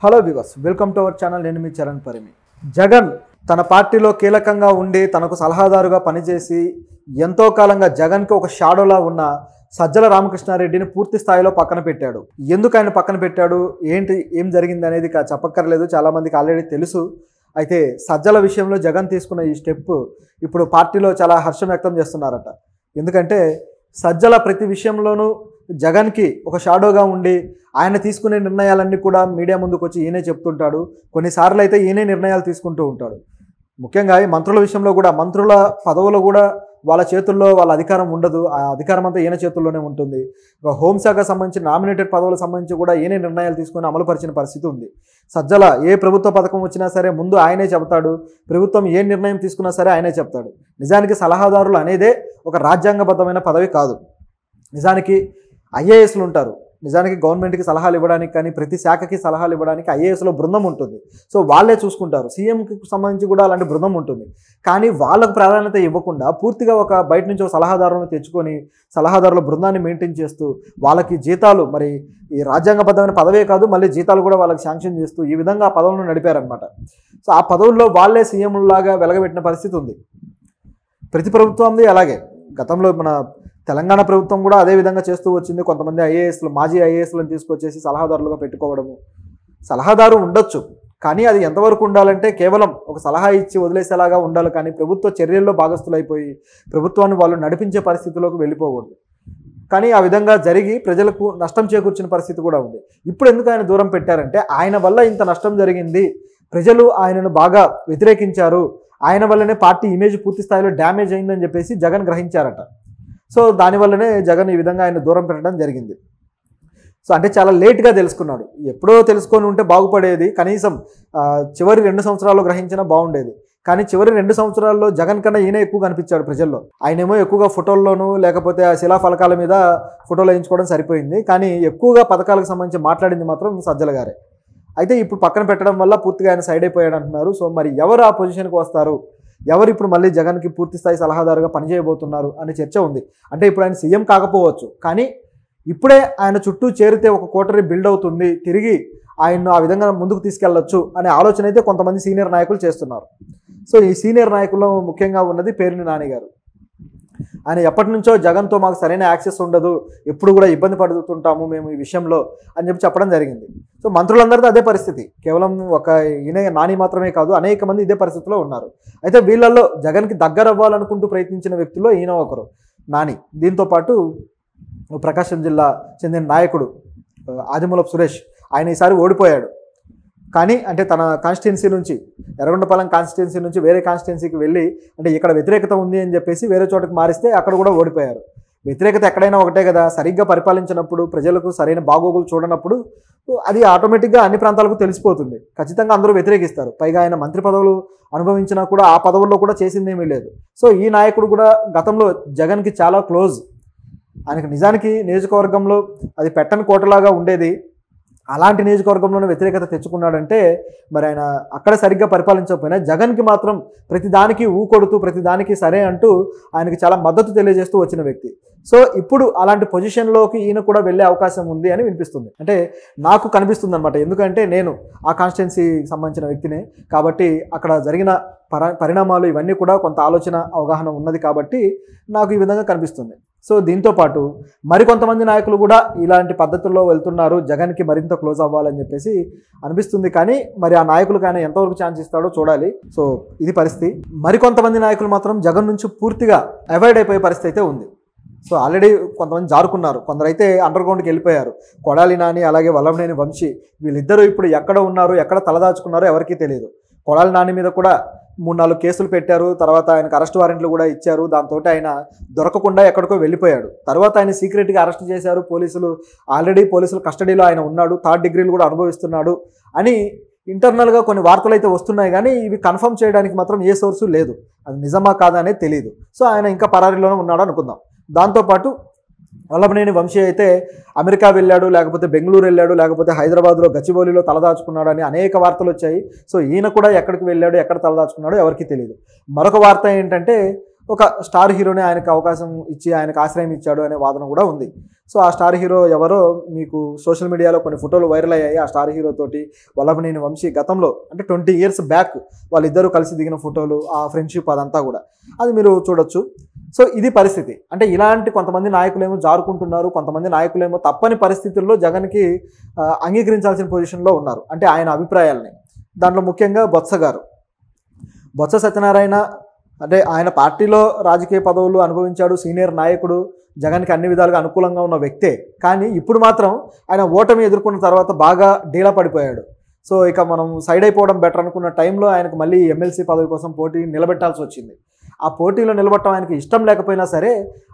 Hello viewers, welcome to our channel. నేను మీ చరణ్ పరిమి. జగన్ తన పార్టీలో కీలకంగా ఉండి తనకు సలహాదారుగా పనిచేసి ఎంతో కాలంగా జగన్కి ఒక షాడోలా ఉన్న సజ్జల రామకృష్ణారెడ్డిని పూర్తి స్థాయిలో పక్కన పెట్టాడు. ఎందుకు ఆయన పక్కన పెట్టాడు, ఏం జరిగింది అనేది చెప్పక్కర్లేదు, చాలామందికి ఆల్రెడీ తెలుసు. అయితే సజ్జల విషయంలో జగన్ తీసుకున్న ఈ స్టెప్ ఇప్పుడు పార్టీలో చాలా హర్షం వ్యక్తం చేస్తున్నారట. ఎందుకంటే సజ్జల ప్రతి విషయంలోనూ జగన్కి ఒక షాడోగా ఉండి ఆయన తీసుకునే నిర్ణయాలన్నీ కూడా మీడియా ముందుకు వచ్చి ఈయనే చెప్తుంటాడు. కొన్నిసార్లు అయితే ఈయనే నిర్ణయాలు తీసుకుంటూ ఉంటాడు. ముఖ్యంగా ఈ మంత్రుల విషయంలో కూడా, మంత్రుల పదవులు కూడా వాళ్ళ చేతుల్లో వాళ్ళ అధికారం ఉండదు, ఆ అధికారం అంతా ఈయన చేతుల్లోనే ఉంటుంది. హోంశాఖకు సంబంధించి నామినేటెడ్ పదవులకు సంబంధించి కూడా ఈయనే నిర్ణయాలు తీసుకొని అమలుపరిచిన పరిస్థితి ఉంది. సజ్జల ఏ ప్రభుత్వ పథకం వచ్చినా సరే ముందు ఆయనే చెబుతాడు, ప్రభుత్వం ఏ నిర్ణయం తీసుకున్నా సరే ఆయనే చెప్తాడు. నిజానికి సలహాదారులు అనేదే ఒక రాజ్యాంగబద్ధమైన పదవి కాదు. నిజానికి ఐఏఎస్లు ఉంటారు. నిజానికి గవర్నమెంట్కి సలహాలు ఇవ్వడానికి కానీ ప్రతి శాఖకి సలహాలు ఇవ్వడానికి ఐఏఎస్లో బృందం ఉంటుంది. సో వాళ్ళే చూసుకుంటారు. సీఎంకి సంబంధించి కూడా అలాంటి బృందం ఉంటుంది. కానీ వాళ్ళకు ప్రాధాన్యత ఇవ్వకుండా పూర్తిగా ఒక బయట నుంచి ఒక సలహాదారులను తెచ్చుకొని సలహాదారుల బృందాన్ని మెయింటైన్ చేస్తూ వాళ్ళకి జీతాలు, మరి ఈ రాజ్యాంగబద్ధమైన పదవే కాదు, మళ్ళీ జీతాలు కూడా వాళ్ళకి శాంక్షన్ చేస్తూ ఈ విధంగా ఆ పదవులను నడిపారనమాట. సో ఆ పదవుల్లో వాళ్ళే సీఎంలాగా వెలగబెట్టిన పరిస్థితి ఉంది. ప్రతి ప్రభుత్వంది అలాగే. గతంలో మన తెలంగాణ ప్రభుత్వం కూడా అదే విధంగా చేస్తూ వచ్చింది. కొంతమంది ఐఏఎస్లు, మాజీ ఐఏఎస్లను తీసుకొచ్చేసి సలహాదారులుగా పెట్టుకోవడము. సలహాదారు ఉండొచ్చు, కానీ అది ఎంతవరకు ఉండాలంటే కేవలం ఒక సలహా ఇచ్చి వదిలేసేలాగా ఉండాలి. కానీ ప్రభుత్వ చర్యల్లో భాగస్థులైపోయి ప్రభుత్వాన్ని వాళ్ళు నడిపించే పరిస్థితిలోకి వెళ్ళిపోకూడదు. కానీ ఆ విధంగా జరిగి ప్రజలకు నష్టం చేకూర్చిన పరిస్థితి కూడా ఉంది. ఇప్పుడు ఎందుకు ఆయన దూరం పెట్టారంటే ఆయన వల్ల ఇంత నష్టం జరిగింది, ప్రజలు ఆయనను బాగా వ్యతిరేకించారు, ఆయన వల్లనే పార్టీ ఇమేజ్ పూర్తి స్థాయిలో డ్యామేజ్ అయిందని చెప్పేసి జగన్ గ్రహించారట. సో దానివల్లనే జగన్ ఈ విధంగా ఆయన దూరం పెట్టడం జరిగింది. సో అంటే చాలా లేట్గా తెలుసుకున్నాడు. ఎప్పుడో తెలుసుకొని ఉంటే బాగుపడేది. కనీసం చివరి 2 సంవత్సరాల్లో గ్రహించినా బాగుండేది. కానీ చివరి 2 సంవత్సరాల్లో జగన్ కన్నా ఈయన ఎక్కువ కనిపించాడు ప్రజల్లో. ఆయనేమో ఎక్కువగా ఫోటోల్లోనూ లేకపోతే ఆ శిలాఫలకాల మీద ఫోటోలు వేయించుకోవడం సరిపోయింది. కానీ ఎక్కువగా పథకాలకు సంబంధించి మాట్లాడింది మాత్రం సజ్జల గారే. అయితే ఇప్పుడు పక్కన పెట్టడం వల్ల పూర్తిగా ఆయన సైడ్ అయిపోయాడు అంటున్నారు. సో మరి ఎవరు ఆ పొజిషన్కి వస్తారు, ఎవరు ఇప్పుడు మళ్ళీ జగన్కి పూర్తి స్థాయి సలహాదారుగా పనిచేయబోతున్నారు అనే చర్చ ఉంది. అంటే ఇప్పుడు ఆయన సీఎం కాకపోవచ్చు, కానీ ఇప్పుడే ఆయన చుట్టూ చేరితే ఒక కోటరీ బిల్డ్ అవుతుంది, తిరిగి ఆయన్ను ఆ విధంగా ముందుకు తీసుకెళ్లొచ్చు అనే ఆలోచన అయితే కొంతమంది సీనియర్ నాయకులు చేస్తున్నారు. సో ఈ సీనియర్ నాయకుల్లో ముఖ్యంగా ఉన్నది పేర్ని నాని గారు. ఆయన ఎప్పటి నుంచో జగన్తో మాకు సరైన యాక్సెస్ ఉండదు, ఎప్పుడు కూడా ఇబ్బంది పడుతుంటాము మేము ఈ విషయంలో అని చెప్పడం జరిగింది. సో మంత్రులందరితో అదే పరిస్థితి. కేవలం ఒక ఈయన నాని మాత్రమే కాదు, అనేక మంది ఇదే పరిస్థితిలో ఉన్నారు. అయితే వీళ్ళల్లో జగన్కి దగ్గర అవ్వాలనుకుంటూ ప్రయత్నించిన వ్యక్తుల్లో ఈయన ఒకరు, నాని. దీంతోపాటు ప్రకాశం జిల్లా చెందిన నాయకుడు ఆదిమూలపు సురేష్, ఆయన ఈసారి ఓడిపోయాడు. కానీ అంటే తన కాన్స్టిట్యున్సీ నుంచి, ఎర్రగొండపాలెం కాన్స్టిట్యున్సీ నుంచి వేరే కాన్స్టిట్యున్సీకి వెళ్ళి, అంటే ఇక్కడ వ్యతిరేకత ఉంది అని చెప్పేసి వేరే చోటకి మారిస్తే అక్కడ కూడా ఓడిపోయారు. వ్యతిరేకత ఎక్కడైనా ఒకటే కదా, సరిగ్గా పరిపాలించినప్పుడు, ప్రజలకు సరైన బాగోగులు చూడనప్పుడు అది ఆటోమేటిక్గా అన్ని ప్రాంతాలకు తెలిసిపోతుంది. ఖచ్చితంగా అందరూ వ్యతిరేకిస్తారు. పైగా ఆయన మంత్రి పదవులు అనుభవించినా కూడా ఆ పదవుల్లో కూడా చేసిందేమీ లేదు. సో ఈ నాయకుడు కూడా గతంలో జగన్కి చాలా క్లోజ్. ఆయనకు నిజానికి నియోజకవర్గంలో అది పెట్టని కోటలాగా ఉండేది. అలాంటి నియోజకవర్గంలోనే వ్యతిరేకత తెచ్చుకున్నాడంటే మరి ఆయన అక్కడ సరిగ్గా పరిపాలించకపోయినా జగన్కి మాత్రం ప్రతిదానికి ఊకొడుతూ ప్రతిదానికి సరే అంటూ ఆయనకి చాలా మద్దతు తెలియజేస్తూ వచ్చిన వ్యక్తి. సో ఇప్పుడు అలాంటి పొజిషన్లోకి ఈయన కూడా వెళ్ళే అవకాశం ఉంది అని వినిపిస్తుంది. అంటే నాకు కనిపిస్తుంది అనమాట. ఎందుకంటే నేను ఆ కాన్స్టిట్యున్సీకి సంబంధించిన వ్యక్తినే కాబట్టి అక్కడ జరిగిన పరిణామాలు ఇవన్నీ కూడా కొంత ఆలోచన అవగాహన ఉన్నది కాబట్టి నాకు ఈ విధంగా కనిపిస్తుంది. సో దీంతోపాటు మరికొంతమంది నాయకులు కూడా ఇలాంటి పద్ధతుల్లో వెళ్తున్నారు, జగన్కి మరింత క్లోజ్ అవ్వాలని చెప్పేసి అనిపిస్తుంది. కానీ మరి ఆ నాయకులకు ఆయన ఎంతవరకు ఛాన్స్ ఇస్తాడో చూడాలి. సో ఇది పరిస్థితి. మరికొంతమంది నాయకులు మాత్రం జగన్ నుంచి పూర్తిగా అవాయిడ్ అయిపోయే పరిస్థితి అయితే ఉంది. సో ఆల్రెడీ కొంతమంది జారుకున్నారు, కొందరైతే అండర్ గ్రౌండ్కి వెళ్ళిపోయారు. కొడాలి నాని అలాగే వల్లభనేని వంశీ, వీళ్ళిద్దరూ ఇప్పుడు ఎక్కడ ఉన్నారు, ఎక్కడ తలదాచుకున్నారో ఎవరికీ తెలియదు. కొడాలి నాని మీద కూడా 3-4 కేసులు పెట్టారు, తర్వాత ఆయనకు అరెస్ట్ వారెంట్లు కూడా ఇచ్చారు. దాంతో ఆయన దొరకకుండా ఎక్కడికో వెళ్ళిపోయాడు. తర్వాత ఆయన సీక్రెట్గా అరెస్ట్ చేశారు పోలీసులు. ఆల్రెడీ పోలీసుల కస్టడీలో ఆయన ఉన్నాడు, 3rd డిగ్రీలు కూడా అనుభవిస్తున్నాడు అని ఇంటర్నల్గా కొన్ని వార్తలు అయితే వస్తున్నాయి. కానీ ఇవి కన్ఫర్మ్ చేయడానికి మాత్రం ఏ సోర్సు లేదు, అది నిజమా కాదా అనేది తెలియదు. సో ఆయన ఇంకా పరారీలోనే ఉన్నాడు అనుకుందాం. దాంతోపాటు వల్లభనేని వంశీ అయితే అమెరికా వెళ్ళాడు, లేకపోతే బెంగళూరు వెళ్ళాడు, లేకపోతే హైదరాబాద్లో గచ్చిబౌలిలో తలదాచుకున్నాడు అని అనేక వార్తలు వచ్చాయి. సో ఈయన కూడా ఎక్కడికి వెళ్ళాడు, ఎక్కడ తలదాచుకున్నాడో ఎవరికీ తెలియదు. మరొక వార్త ఏంటంటే ఒక స్టార్ హీరోనే ఆయనకు అవకాశం ఇచ్చి ఆయనకు ఆశ్రయం ఇచ్చాడు అనే వాదన కూడా ఉంది. సో ఆ స్టార్ హీరో ఎవరో మీకు సోషల్ మీడియాలో కొన్ని ఫోటోలు వైరల్ అయ్యాయి. ఆ స్టార్ హీరో తోటి వల్లభనేని వంశీ గతంలో అంటే 20 years బ్యాక్ వాళ్ళిద్దరూ కలిసి దిగిన ఫోటోలు, ఆ ఫ్రెండ్షిప్ అదంతా కూడా అది మీరు చూడొచ్చు. సో ఇది పరిస్థితి. అంటే ఇలాంటి కొంతమంది నాయకులేమో జారుకుంటున్నారు, కొంతమంది నాయకులేమో తప్పని పరిస్థితుల్లో జగన్కి అంగీకరించాల్సిన పొజిషన్లో ఉన్నారు, అంటే ఆయన అభిప్రాయాలని. దాంట్లో ముఖ్యంగా బొత్స సత్యనారాయణ అంటే ఆయన పార్టీలో రాజకీయ పదవులు అనుభవించాడు, సీనియర్ నాయకుడు, జగన్కి అన్ని విధాలుగా అనుకూలంగా ఉన్న వ్యక్తే. కానీ ఇప్పుడు మాత్రం ఆయన ఓటమి ఎదుర్కొన్న తర్వాత బాగా డీలా పడిపోయాడు. సో ఇక మనం సైడ్ అయిపోవడం బెటర్ అనుకున్న టైంలో ఆయనకు మళ్ళీ ఎమ్మెల్సీ పదవి కోసం పోటీ నిలబెట్టాల్సి వచ్చింది. ఆ పోటీలో నిలబడటం ఆయనకి ఇష్టం లేకపోయినా సరే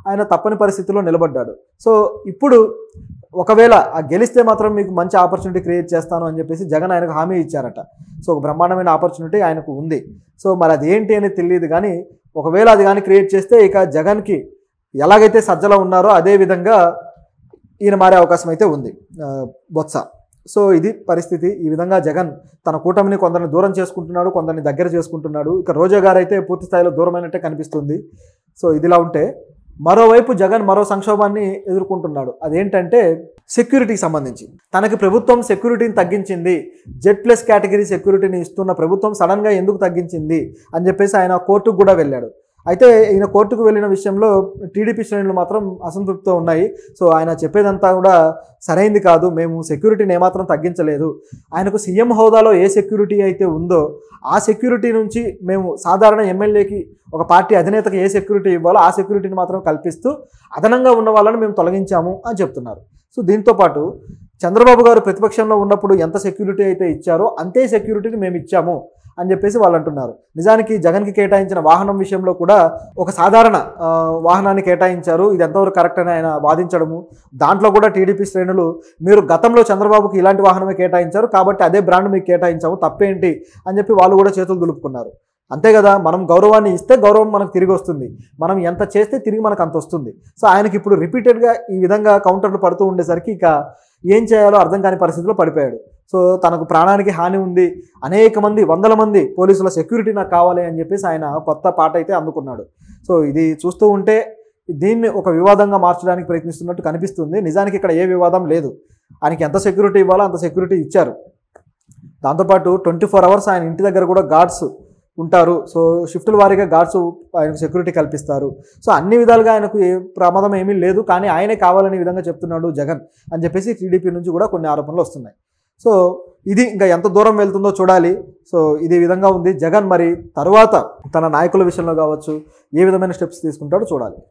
ఆయన తప్పని పరిస్థితుల్లో నిలబడ్డాడు. సో ఇప్పుడు ఒకవేళ ఆ గెలిస్తే మాత్రం మీకు మంచి ఆపర్చునిటీ క్రియేట్ చేస్తాను అని చెప్పేసి జగన్ ఆయనకు హామీ ఇచ్చారట. సో ఒక బ్రహ్మాండమైన ఆపర్చునిటీ ఆయనకు ఉంది. సో మరి అది ఏంటి అనేది తెలియదు, కానీ ఒకవేళ అది కానీ క్రియేట్ చేస్తే ఇక జగన్కి ఎలాగైతే సజ్జల ఉన్నారో అదే విధంగా ఈయన మారే అవకాశం అయితే ఉంది బొత్స. సో ఇది పరిస్థితి. ఈ విధంగా జగన్ తన కూటమిని కొందరిని దూరం చేసుకుంటున్నాడు, కొందరిని దగ్గర చేసుకుంటున్నాడు. ఇక రోజా గారు అయితే పూర్తి స్థాయిలో దూరమైనట్టే కనిపిస్తుంది. సో ఇదిలా ఉంటే మరోవైపు జగన్ మరో సంక్షోభాన్ని ఎదుర్కొంటున్నాడు. అదేంటంటే సెక్యూరిటీకి సంబంధించి. తనకి ప్రభుత్వం సెక్యూరిటీని తగ్గించింది, Z+ కేటగిరీ సెక్యూరిటీని ఇస్తున్న ప్రభుత్వం సడన్గా ఎందుకు తగ్గించింది అని చెప్పేసి ఆయన కోర్టుకు కూడా వెళ్ళాడు. అయితే ఈయన కోర్టుకు వెళ్ళిన విషయంలో టీడీపీ శ్రేణులు మాత్రం అసంతృప్తితో ఉన్నాయి. సో ఆయన చెప్పేదంతా కూడా సరైంది కాదు, మేము సెక్యూరిటీని ఏమాత్రం తగ్గించలేదు. ఆయనకు సీఎం హోదాలో ఏ సెక్యూరిటీ అయితే ఉందో ఆ సెక్యూరిటీ నుంచి మేము సాధారణ ఎమ్మెల్యేకి ఒక పార్టీ అధినేతకి ఏ సెక్యూరిటీ ఇవ్వాలో ఆ సెక్యూరిటీని మాత్రం కల్పిస్తూ అదనంగా ఉన్న వాళ్ళని మేము తొలగించాము అని చెప్తున్నారు. సో దీంతోపాటు చంద్రబాబు గారు ప్రతిపక్షంలో ఉన్నప్పుడు ఎంత సెక్యూరిటీ అయితే ఇచ్చారో అంతే సెక్యూరిటీని మేము ఇచ్చాము అని చెప్పేసి వాళ్ళు అంటున్నారు. నిజానికి జగన్కి కేటాయించిన వాహనం విషయంలో కూడా ఒక సాధారణ వాహనాన్ని కేటాయించారు. ఇది ఎంతవరకు కరెక్ట్ అని ఆయన వాదించడము, దాంట్లో కూడా టీడీపీ శ్రేణులు మీరు గతంలో చంద్రబాబుకి ఇలాంటి వాహనమే కేటాయించారు కాబట్టి అదే బ్రాండ్ మీకు కేటాయించాము, తప్పేంటి అని చెప్పి వాళ్ళు కూడా చేతులు దులుపుకున్నారు. అంతే కదా, మనం గౌరవాన్ని ఇస్తే గౌరవం మనకు తిరిగి వస్తుంది, మనం ఎంత చేస్తే తిరిగి మనకు అంత వస్తుంది. సో ఆయనకి ఇప్పుడు రిపీటెడ్గా ఈ విధంగా కౌంటర్లు పడుతూ ఉండేసరికి ఇక ఏం చేయాలో అర్థం కాని పరిస్థితిలో పడిపోయాడు. సో తనకు ప్రాణానికి హాని ఉంది, అనేక మంది 100 మంది పోలీసుల సెక్యూరిటీ నాకు కావాలి అని చెప్పేసి ఆయన కొత్త పాట అయితే అందుకున్నాడు. సో ఇది చూస్తూ ఉంటే దీన్ని ఒక వివాదంగా మార్చడానికి ప్రయత్నిస్తున్నట్టు కనిపిస్తుంది. నిజానికి ఇక్కడ ఏ వివాదం లేదు, ఆయనకి ఎంత సెక్యూరిటీ ఇవ్వాలో అంత సెక్యూరిటీ ఇచ్చారు. దాంతోపాటు 24 hours ఆయన ఇంటి దగ్గర కూడా గార్డ్స్ ఉంటారు. సో షిఫ్టుల వారీగా గార్డ్స్ ఆయనకు సెక్యూరిటీ కల్పిస్తారు. సో అన్ని విధాలుగా ఆయనకు ఏ ప్రమాదం ఏమీ లేదు, కానీ ఆయనే కావాలనే విధంగా చెప్తున్నాడు జగన్ అని చెప్పేసి టీడీపీ నుంచి కూడా కొన్ని ఆరోపణలు వస్తున్నాయి. సో ఇది ఇంకా ఎంత దూరం వెళ్తుందో చూడాలి. సో ఇది విధంగా ఉంది. జగన్ మరి తరువాత తన నాయకుల విషయంలో కావచ్చు ఏ విధమైన స్టెప్స్ తీసుకుంటాడో చూడాలి.